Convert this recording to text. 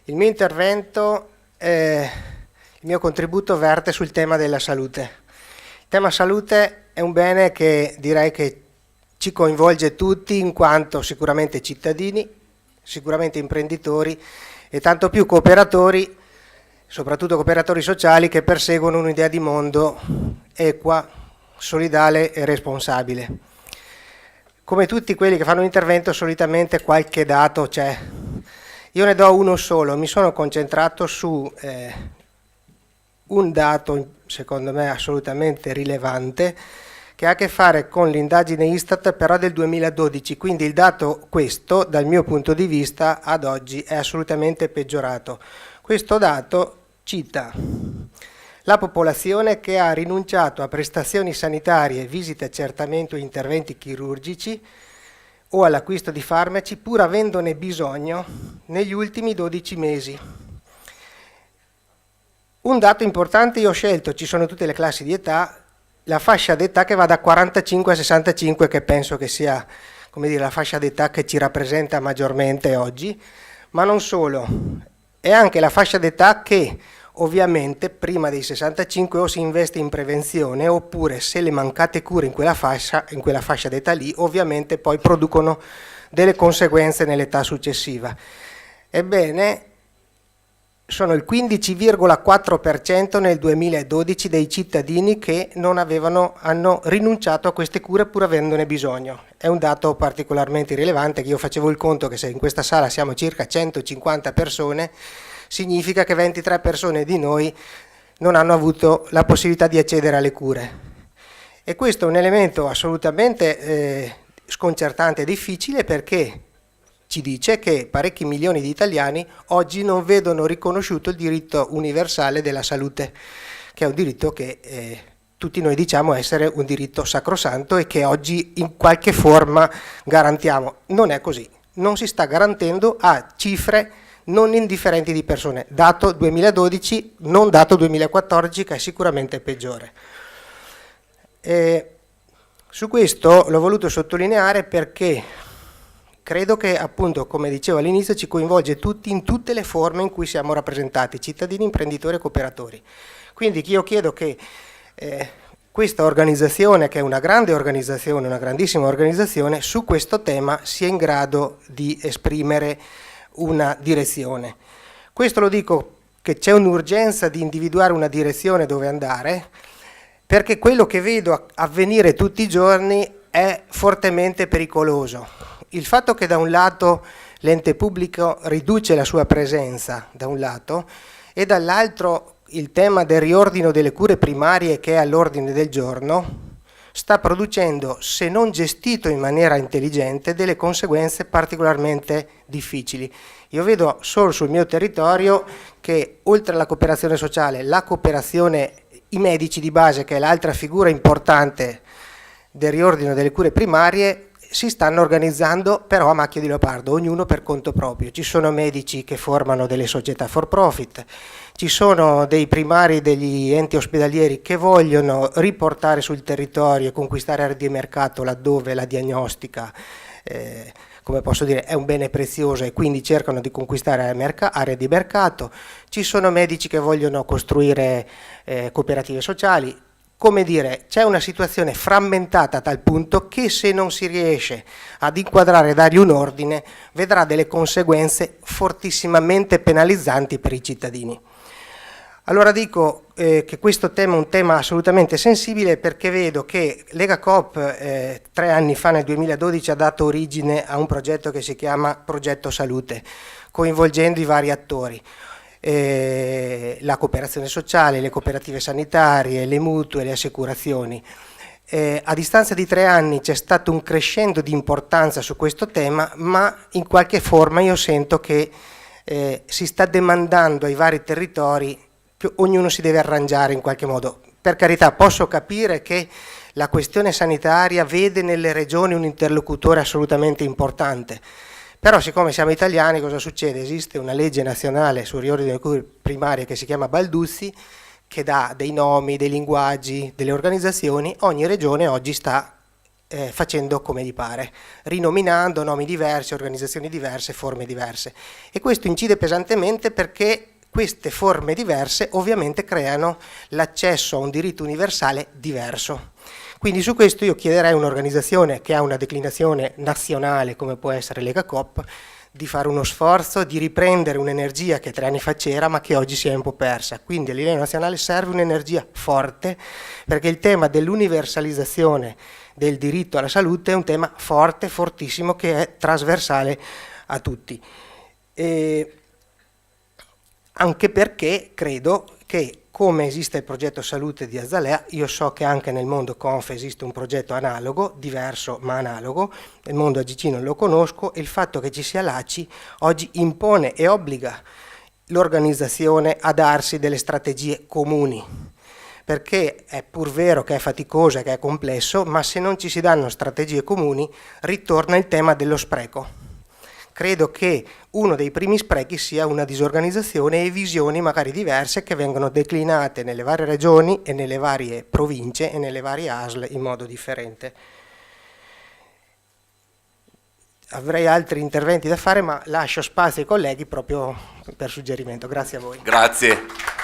Il mio intervento, il mio contributo verte sul tema della salute. Il tema salute è un bene che direi che ci coinvolge tutti in quanto sicuramente cittadini, sicuramente imprenditori e tanto più cooperatori, soprattutto cooperatori sociali che perseguono un'idea di mondo equa, solidale e responsabile. Come tutti quelli che fanno un intervento solitamente qualche dato c'è. Io ne do uno solo, mi sono concentrato su un dato secondo me assolutamente rilevante che ha a che fare con l'indagine Istat però del 2012, quindi il dato questo dal mio punto di vista ad oggi è assolutamente peggiorato. Questo dato cita la popolazione che ha rinunciato a prestazioni sanitarie, visite, accertamento e interventi chirurgici o all'acquisto di farmaci pur avendone bisogno negli ultimi 12 mesi. Un dato importante io ho scelto, ci sono tutte le classi di età, la fascia d'età che va da 45 a 65 che penso che sia, come dire, la fascia d'età che ci rappresenta maggiormente oggi, ma non solo, è anche la fascia d'età che ovviamente prima dei 65 o si investe in prevenzione oppure se le mancate cure in quella fascia d'età lì ovviamente poi producono delle conseguenze nell'età successiva. Ebbene, sono il 15,4% nel 2012 dei cittadini che hanno rinunciato a queste cure pur avendone bisogno. È un dato particolarmente rilevante che io facevo il conto che se in questa sala siamo circa 150 persone, significa che 23 persone di noi non hanno avuto la possibilità di accedere alle cure. E questo è un elemento assolutamente sconcertante e difficile perché ci dice che parecchi milioni di italiani oggi non vedono riconosciuto il diritto universale della salute, che è un diritto che tutti noi diciamo essere un diritto sacrosanto e che oggi in qualche forma garantiamo. Non è così, non si sta garantendo a cifre non indifferenti di persone, dato 2012, non dato 2014 che è sicuramente peggiore. Su questo l'ho voluto sottolineare perché credo che appunto, come dicevo all'inizio, ci coinvolge tutti in tutte le forme in cui siamo rappresentati, cittadini, imprenditori e cooperatori. Quindi io chiedo che questa organizzazione, che è una grande organizzazione, una grandissima organizzazione, su questo tema sia in grado di esprimere una direzione. Questo lo dico che c'è un'urgenza di individuare una direzione dove andare, perché quello che vedo avvenire tutti i giorni è fortemente pericoloso. Il fatto che da un lato l'ente pubblico riduce la sua presenza, da un lato, e dall'altro il tema del riordino delle cure primarie che è all'ordine del giorno, sta producendo, se non gestito in maniera intelligente, delle conseguenze particolarmente difficili. Io vedo solo sul mio territorio che oltre alla cooperazione sociale, la cooperazione, i medici di base, che è l'altra figura importante del riordino delle cure primarie, si stanno organizzando però a macchia di leopardo, ognuno per conto proprio. Ci sono medici che formano delle società for profit, ci sono dei primari degli enti ospedalieri che vogliono riportare sul territorio e conquistare aree di mercato laddove la diagnostica, come posso dire, è un bene prezioso e quindi cercano di conquistare aree di mercato. Ci sono medici che vogliono costruire cooperative sociali. Come dire, c'è una situazione frammentata a tal punto che se non si riesce ad inquadrare e dargli un ordine, vedrà delle conseguenze fortissimamente penalizzanti per i cittadini. Allora dico che questo tema è un tema assolutamente sensibile perché vedo che Lega Coop 3 anni fa, nel 2012, ha dato origine a un progetto che si chiama Progetto Salute, coinvolgendo i vari attori. La cooperazione sociale, le cooperative sanitarie, le mutue, le assicurazioni. A distanza di 3 anni c'è stato un crescendo di importanza su questo tema, ma in qualche forma io sento che si sta demandando ai vari territori, ognuno si deve arrangiare in qualche modo. Per carità, posso capire che la questione sanitaria vede nelle regioni un interlocutore assolutamente importante, però siccome siamo italiani cosa succede? Esiste una legge nazionale sul riordino delle cure primarie che si chiama Balduzzi, che dà dei nomi, dei linguaggi, delle organizzazioni. Ogni regione oggi sta facendo come gli pare, rinominando nomi diversi, organizzazioni diverse, forme diverse. E questo incide pesantemente perché queste forme diverse ovviamente creano l'accesso a un diritto universale diverso. Quindi su questo io chiederei a un'organizzazione che ha una declinazione nazionale come può essere Lega Coop di fare uno sforzo, di riprendere un'energia che 3 anni fa c'era ma che oggi si è un po' persa. Quindi a livello nazionale serve un'energia forte perché il tema dell'universalizzazione del diritto alla salute è un tema forte, fortissimo, che è trasversale a tutti. Anche perché credo che come esiste il progetto salute di Azzalea, io so che anche nel mondo Conf esiste un progetto analogo, diverso ma analogo, nel mondo AGC non lo conosco, e il fatto che ci sia l'ACI oggi impone e obbliga l'organizzazione a darsi delle strategie comuni, perché è pur vero che è faticoso e che è complesso, ma se non ci si danno strategie comuni ritorna il tema dello spreco. Credo che uno dei primi sprechi sia una disorganizzazione e visioni magari diverse che vengono declinate nelle varie regioni e nelle varie province e nelle varie ASL in modo differente. Avrei altri interventi da fare, ma lascio spazio ai colleghi proprio per suggerimento. Grazie a voi. Grazie.